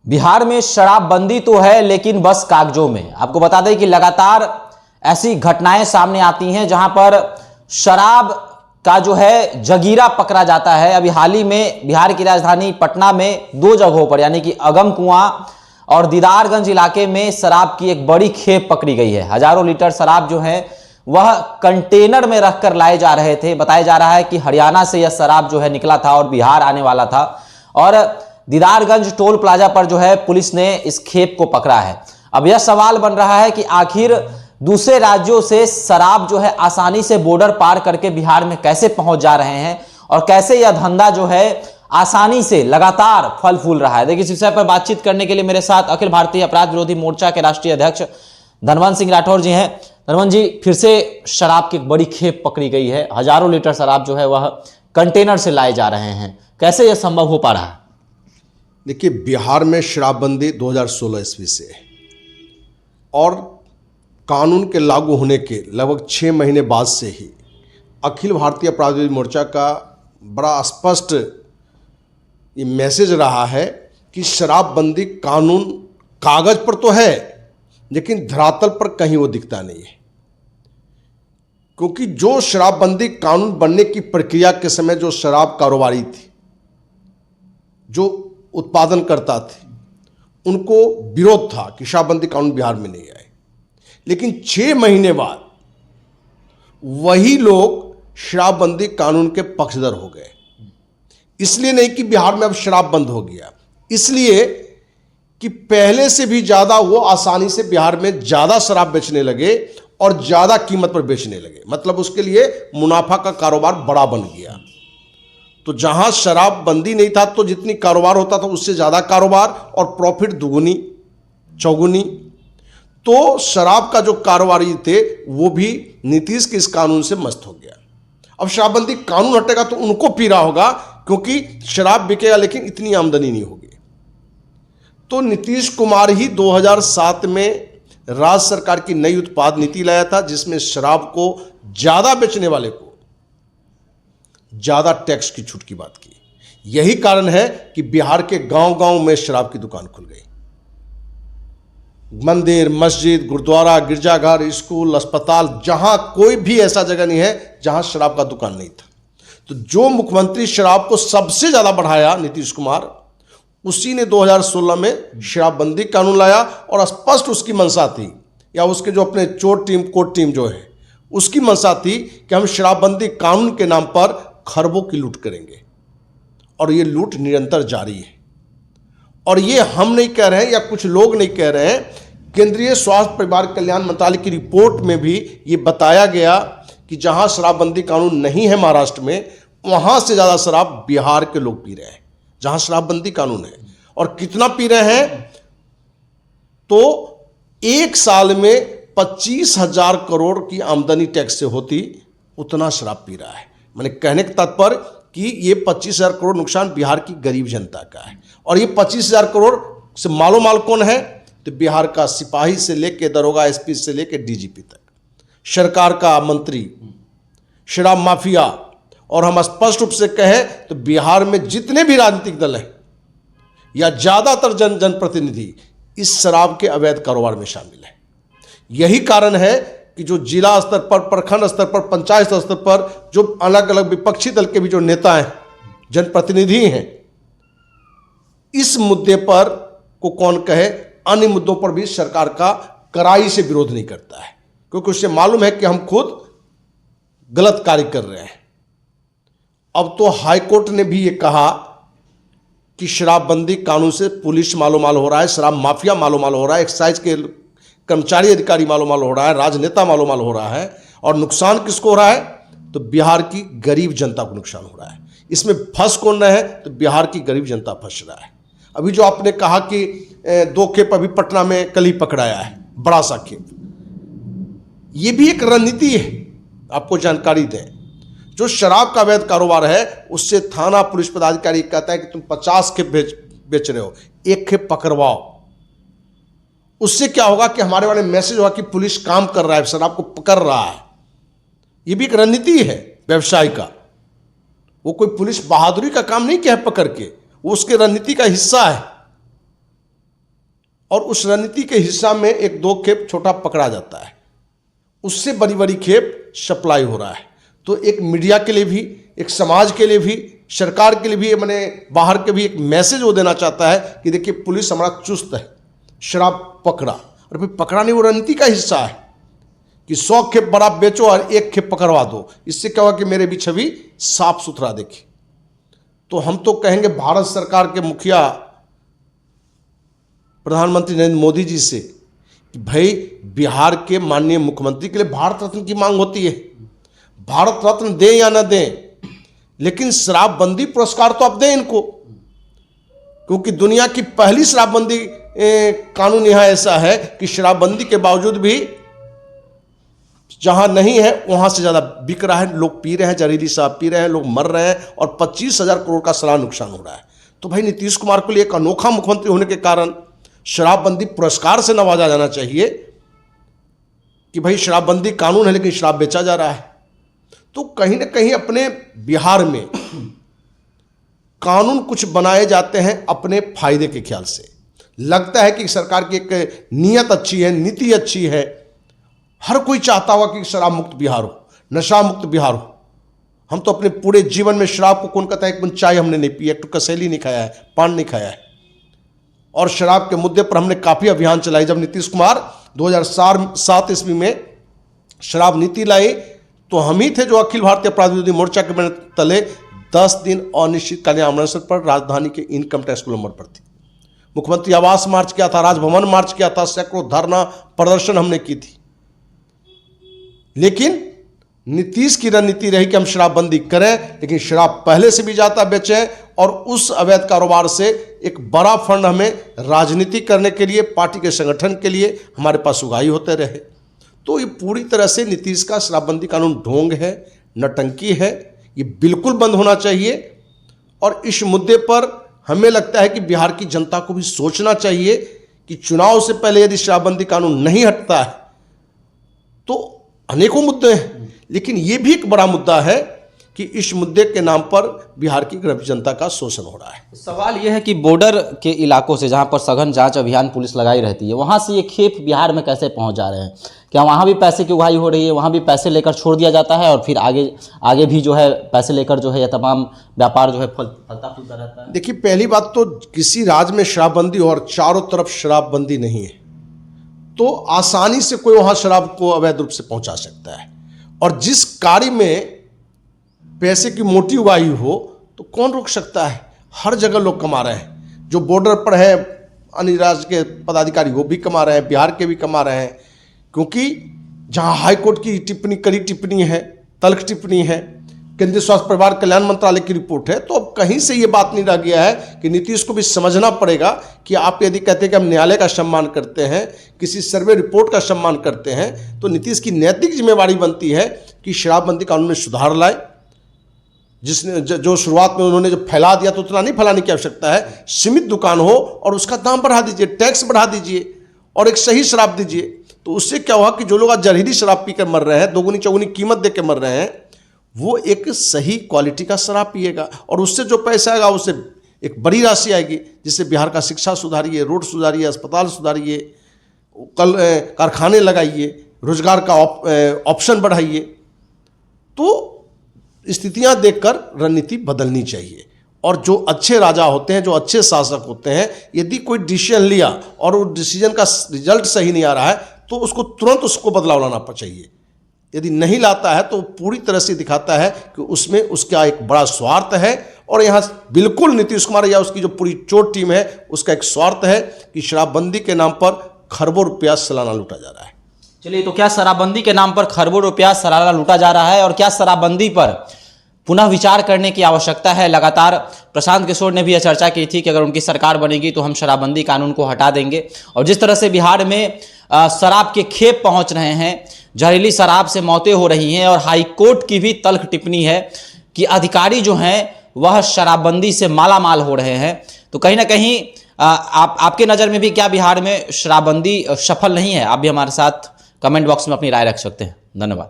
बिहार में शराबबंदी तो है लेकिन बस कागजों में। आपको बता दें कि लगातार ऐसी घटनाएं सामने आती हैं जहां पर शराब का जो है जगीरा पकड़ा जाता है। अभी हाल ही में बिहार की राजधानी पटना में दो जगहों पर यानी कि अगम कुआं और दीदारगंज इलाके में शराब की एक बड़ी खेप पकड़ी गई है। हजारों लीटर शराब जो है वह कंटेनर में रखकर लाए जा रहे थे। बताया जा रहा है कि हरियाणा से यह शराब जो है निकला था और बिहार आने वाला था और दीदारगंज टोल प्लाजा पर जो है पुलिस ने इस खेप को पकड़ा है। अब यह सवाल बन रहा है कि आखिर दूसरे राज्यों से शराब जो है आसानी से बॉर्डर पार करके बिहार में कैसे पहुंच जा रहे हैं और कैसे यह धंधा जो है आसानी से लगातार फल फूल रहा है। देखिए, इस विषय पर बातचीत करने के लिए मेरे साथ अखिल भारतीय अपराध विरोधी मोर्चा के राष्ट्रीय अध्यक्ष धनवंत सिंह राठौर जी हैं। धनवंत जी, फिर से शराब की एक बड़ी खेप पकड़ी गई है। हजारों लीटर शराब जो है वह कंटेनर से लाए जा रहे हैं। कैसे यह संभव हो पा रहा है? देखिए, बिहार में शराबबंदी 2016 ईस्वी से है और कानून के लागू होने के लगभग 6 महीने बाद से ही अखिल भारतीय अपराध विरोधी मोर्चा का बड़ा स्पष्ट ये मैसेज रहा है कि शराबबंदी कानून कागज पर तो है लेकिन धरातल पर कहीं वो दिखता नहीं है। क्योंकि जो शराबबंदी कानून बनने की प्रक्रिया के समय जो शराब कारोबारी थी, जो उत्पादन करता थे, उनको विरोध था कि शराबबंदी कानून बिहार में नहीं आए। लेकिन 6 महीने बाद वही लोग शराबबंदी कानून के पक्षधर हो गए। इसलिए नहीं कि बिहार में अब शराब बंद हो गया, इसलिए कि पहले से भी ज़्यादा वो आसानी से बिहार में ज़्यादा शराब बेचने लगे और ज़्यादा कीमत पर बेचने लगे। मतलब उसके लिए मुनाफा का कारोबार बड़ा बन गया। तो जहां शराब बंदी नहीं था तो जितनी कारोबार होता था उससे ज़्यादा कारोबार और प्रॉफिट दुगुनी चौगुनी। तो शराब का जो कारोबारी थे वो भी नीतीश के इस कानून से मस्त हो गया। अब शराबबंदी कानून हटेगा तो उनको पीरा होगा क्योंकि शराब बिकेगा लेकिन इतनी आमदनी नहीं होगी। तो नीतीश कुमार ही 2007 में राज्य सरकार की नई उत्पाद नीति लाया था जिसमें शराब को ज़्यादा बेचने वाले को ज़्यादा टैक्स की छूट की बात की। यही कारण है कि बिहार के गांव-गांव में शराब की दुकान खुल गई। मंदिर, मस्जिद, गुरुद्वारा, गिरजाघर, स्कूल, अस्पताल, जहां कोई भी ऐसा जगह नहीं है जहां शराब का दुकान नहीं था। तो जो मुख्यमंत्री शराब को सबसे ज़्यादा बढ़ाया नीतीश कुमार, उसी ने 2016 में शराबबंदी कानून लाया और स्पष्ट उसकी मंशा थी, या उसके जो अपने कोर्ट टीम जो है उसकी मंशा थी कि हम शराबबंदी कानून के नाम पर खरबों की लूट करेंगे। और ये लूट निरंतर जारी है। और ये हम नहीं कह रहे हैं या कुछ लोग नहीं कह रहे हैं, केंद्रीय स्वास्थ्य परिवार कल्याण मंत्रालय की रिपोर्ट में भी ये बताया गया कि जहां शराबबंदी कानून नहीं है महाराष्ट्र में, वहां से ज़्यादा शराब बिहार के लोग पी रहे हैं जहां शराबबंदी कानून है। और कितना पी रहे हैं? तो एक साल में 25,000 करोड़ की आमदनी टैक्स से होती उतना शराब पी रहा है। मैंने कहने का तात्पर्य कि ये 25,000 करोड़ नुकसान बिहार की गरीब जनता का है। और ये 25,000 करोड़ से मालो माल कौन है? तो बिहार का सिपाही से लेके दरोगा, एसपी से लेके डीजीपी तक, सरकार का मंत्री, शराब माफिया। और हम स्पष्ट रूप से कहें तो बिहार में जितने भी राजनीतिक दल हैं या ज़्यादातर जनप्रतिनिधि इस शराब के अवैध कारोबार में शामिल है। यही कारण है कि जो जिला स्तर पर, प्रखंड स्तर पर, पंचायत स्तर पर जो अलग अलग विपक्षी दल के भी जो नेता हैं, जनप्रतिनिधि हैं, इस मुद्दे पर को कौन कहे, अन्य मुद्दों पर भी सरकार का कड़ाई से विरोध नहीं करता है क्योंकि उससे मालूम है कि हम खुद गलत कार्य कर रहे हैं। अब तो हाईकोर्ट ने भी ये कहा कि शराबबंदी कानून से पुलिस मालोमाल हो रहा है, शराब माफिया मालोमाल हो रहा है, एक्साइज के कर्मचारी अधिकारी मालोमाल हो रहा है, राजनेता मालोमाल हो रहा है। और नुकसान किसको हो रहा है? तो बिहार की गरीब जनता को नुकसान हो रहा है। इसमें फंस कौन रहा है? तो बिहार की गरीब जनता फंस रहा है। अभी जो आपने कहा कि 2 खेप अभी पटना में कल ही पकड़ाया है, बड़ा सा खेप, ये भी एक रणनीति है। आपको जानकारी दें, जो शराब का अवैध कारोबार है उससे थाना पुलिस पदाधिकारी कहता है कि तुम 50 खेप बेच रहे हो, 1 खेप पकड़वाओ। उससे क्या होगा कि हमारे वाले मैसेज होगा कि पुलिस काम कर रहा है, शराब को पकड़ रहा है। ये भी एक रणनीति है व्यवसाय का। वो कोई पुलिस बहादुरी का काम नहीं किया है पकड़ के, वो उसके रणनीति का हिस्सा है। और उस रणनीति के हिस्सा में एक दो खेप छोटा पकड़ा जाता है, उससे बड़ी बड़ी खेप सप्लाई हो रहा है। तो एक मीडिया के लिए भी, एक समाज के लिए भी, सरकार के लिए भी, मैंने बाहर के भी एक मैसेज वो देना चाहता है कि देखिए पुलिस हमारा चुस्त है, शराब पकड़ा, और फिर पकड़ा नहीं, वो रणनीति का हिस्सा है कि 100 खेप बड़ा बेचो और 1 खेप पकड़वा दो। इससे क्या हुआ कि मेरे भी छवि साफ सुथरा देखी। तो हम तो कहेंगे भारत सरकार के मुखिया प्रधानमंत्री नरेंद्र मोदी जी से कि भाई बिहार के माननीय मुख्यमंत्री के लिए भारत रत्न की मांग होती है, भारत रत्न दें या न दें, लेकिन शराबबंदी पुरस्कार तो अब दें इनको, क्योंकि दुनिया की पहली शराबबंदी कानून यहाँ ऐसा है कि शराबबंदी के बावजूद भी जहां नहीं है वहां से ज्यादा बिक रहा है, लोग पी रहे हैं, जहरीली शराब पी रहे हैं, लोग मर रहे हैं और 25,000 करोड़ का सालाना नुकसान हो रहा है। तो भाई नीतीश कुमार को लिए एक अनोखा मुख्यमंत्री होने के कारण शराबबंदी पुरस्कार से नवाजा जाना चाहिए कि भाई शराबबंदी कानून है लेकिन शराब बेचा जा रहा है। तो कहीं ना कहीं अपने बिहार में कानून कुछ बनाए जाते हैं अपने फायदे के ख्याल से। लगता है कि सरकार की एक नीयत अच्छी है, नीति अच्छी है, हर कोई चाहता होगा कि शराब मुक्त बिहार हो, नशा मुक्त बिहार हो। हम तो अपने पूरे जीवन में शराब को कौन कहता है, एक बूंद चाय हमने नहीं पी, एक टुकड़ा कसैली नहीं खाया है, पान नहीं खाया है। और शराब के मुद्दे पर हमने काफ़ी अभियान चलाई। जब नीतीश कुमार 2007 ईस्वी में शराब नीति लाई तो हम ही थे जो अखिल भारतीय अपराध विरोधी मोर्चा के मैंने तले 10 दिन अनिश्चितकालीन अनशन पर राजधानी के इनकम टैक्स नंबर पर थी। मुख्यमंत्री आवास मार्च किया था, राजभवन मार्च किया था, सैकड़ों धरना प्रदर्शन हमने की थी। लेकिन नीतीश की रणनीति रही कि हम शराबबंदी करें, लेकिन शराब पहले से भी ज़्यादा बेचें और उस अवैध कारोबार से एक बड़ा फंड हमें राजनीति करने के लिए, पार्टी के संगठन के लिए हमारे पास उगाही होते रहे। तो ये पूरी तरह से नीतीश का शराबबंदी कानून ढोंग है, नटंकी है, ये बिल्कुल बंद होना चाहिए। और इस मुद्दे पर हमें लगता है कि बिहार की जनता को भी सोचना चाहिए कि चुनाव से पहले यदि शराबबंदी कानून नहीं हटता है तो अनेकों मुद्दे हैं, लेकिन ये भी एक बड़ा मुद्दा है कि इस मुद्दे के नाम पर बिहार की गरीब जनता का शोषण हो रहा है। सवाल यह है कि बॉर्डर के इलाकों से जहां पर सघन जांच अभियान पुलिस लगाई रहती है, वहां से ये खेप बिहार में कैसे पहुंच जा रहे हैं? क्या वहां भी पैसे की उगाही हो रही है, वहां भी पैसे लेकर छोड़ दिया जाता है और फिर आगे भी जो है पैसे लेकर जो है यह तमाम व्यापार जो है फलता फूलता रहता है? देखिए, पहली बात तो किसी राज्य में शराबबंदी और चारों तरफ शराबबंदी नहीं है तो आसानी से कोई वहां शराब को अवैध रूप से पहुंचा सकता है। और जिस कार्य में पैसे की मोटी उगाही हो तो कौन रोक सकता है? हर जगह लोग कमा रहे हैं। जो बॉर्डर पर है अन्य राज्य के पदाधिकारी वो भी कमा रहे हैं, बिहार के भी कमा रहे हैं, क्योंकि जहां हाईकोर्ट की टिप्पणी, कड़ी टिप्पणी है, तल्ख टिप्पणी है, केंद्रीय स्वास्थ्य परिवार कल्याण मंत्रालय की रिपोर्ट है, तो अब कहीं से ये बात नहीं रह गया है कि नीतीश को भी समझना पड़ेगा कि आप यदि कहते हैं कि हम न्यायालय का सम्मान करते हैं, किसी सर्वे रिपोर्ट का सम्मान करते हैं, तो नीतीश की नैतिक जिम्मेवारी बनती है कि शराबबंदी कानून में सुधार लाए। जिसने जो शुरुआत में उन्होंने जो फैला दिया तो उतना नहीं फैलाने की आवश्यकता है। सीमित दुकान हो और उसका दाम बढ़ा दीजिए, टैक्स बढ़ा दीजिए और एक सही शराब दीजिए। तो उससे क्या हुआ कि जो लोग आज जहरीली शराब पीकर मर रहे हैं, दोगुनी चौगुनी कीमत देकर मर रहे हैं, वो एक सही क्वालिटी का शराब पिएगा और उससे जो पैसा आएगा उससे एक बड़ी राशि आएगी, जिससे बिहार का शिक्षा सुधारिए, रोड सुधारिए, अस्पताल सुधारिए, कल कारखाने लगाइए, रोजगार का ऑप्शन बढ़ाइए। तो स्थितियां देखकर रणनीति बदलनी चाहिए। और जो अच्छे राजा होते हैं, जो अच्छे शासक होते हैं, यदि कोई डिसीजन लिया और वो डिसीजन का रिजल्ट सही नहीं आ रहा है तो उसको तुरंत उसको बदलाव लाना चाहिए। यदि नहीं लाता है तो पूरी तरह से दिखाता है कि उसमें उसका एक बड़ा स्वार्थ है। और यहाँ बिल्कुल नीतीश कुमार या उसकी जो पूरी चोट टीम है उसका एक स्वार्थ है कि शराबबंदी के नाम पर खरबों रुपया सालाना लूटा जा रहा है। चलिए, तो क्या शराबबंदी के नाम पर खरबों रुपया सालाना लूटा जा रहा है और क्या शराबबंदी पर पुनः विचार करने की आवश्यकता है? लगातार प्रशांत किशोर ने भी यह चर्चा की थी कि अगर उनकी सरकार बनेगी तो हम शराबबंदी कानून को हटा देंगे। और जिस तरह से बिहार में शराब के खेप पहुंच रहे हैं, जहरीली शराब से मौतें हो रही हैं और हाई कोर्ट की भी तल्ख टिप्पणी है कि अधिकारी जो हैं वह शराबबंदी से माला माल हो रहे हैं, तो कहीं ना कहीं आपके नज़र में भी क्या बिहार में शराबबंदी सफल नहीं है? आप भी हमारे साथ कमेंट बॉक्स में अपनी राय रख सकते हैं। धन्यवाद।